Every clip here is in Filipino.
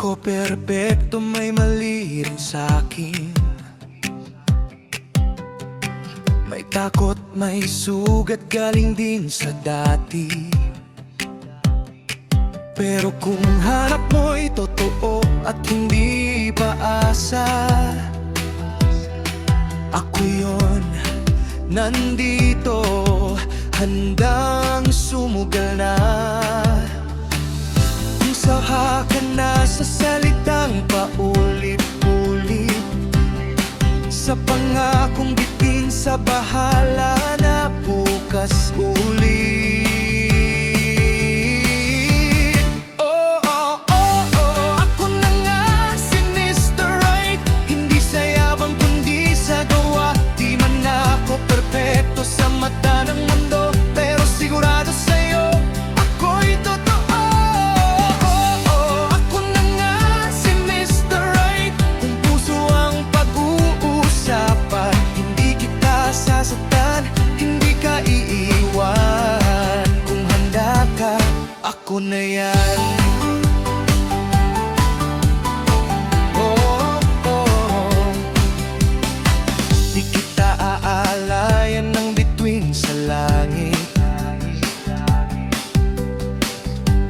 ako perpekto, may mali rin sa'kin. May takot, may sugat, galing din sa dati. Pero kung hanap mo'y totoo at hindi paasa, ako yun, nandito, handang sumugal na. Kung saha ka na sa salitang paulit-ulit, sa pangakong bitin, sa bahala na bukas ulit. Ako na nga si Mr. Right, hindi sa yabang kundi sa gawa. Di man ako perpekto sa mata ng mundo, pero sigurado sa'yo ako'y totoo. Ako na nga si Mr. Right, kung puso ang pag-uusapan, hindi kita sasaktan, hindi ka iiwan. Kung handa ka, ako na yan. Di kita aalayan ng bituin sa langit,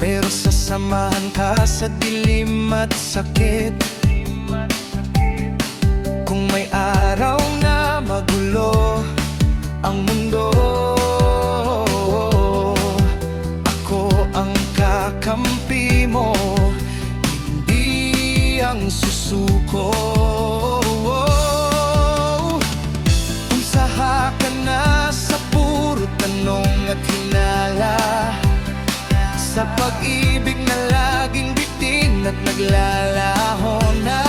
pero sasamahan ka sa dilim at sakit. Kung may araw na magulo ang mundo, ako ang kakampi mo, hindi ang susuko. Kung saha ka na sa puro tanong at hinala, sa pag-ibig na laging bitin at naglalaho na.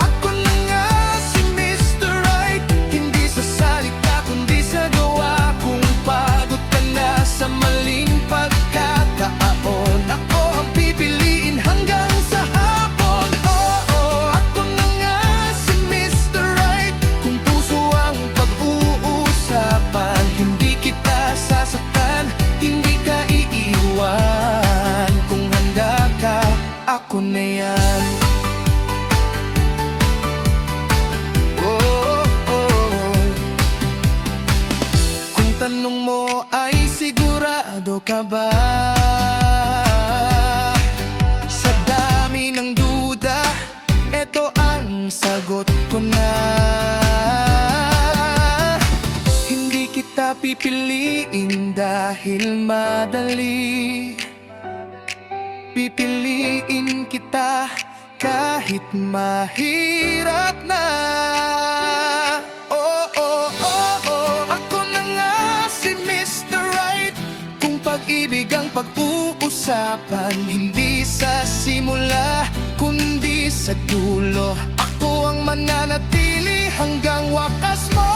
Ako na nga si Mr. Right, hindi sa salita kundi sa gawa. Kung pagod ka na sa maling pagkakataon, ako ang pipiliin hanggang sa hapon. Ako na nga si Mr. Right, kung puso ang pag-uusapan, hindi kita sasaktan, hindi ka iiwan. Kung handa ka, ako na yan. Kung tanong mo ay sigurado ka ba, sa dami ng duda, eto ang sagot ko na. Hindi kita pipiliin dahil madali, pipiliin kita kahit mahirap na. Ako na nga si Mr. Right, kung pag-ibig ang pag-uusapan, hindi sa simula kundi sa dulo, ako ang mananatili hanggang wakas mo.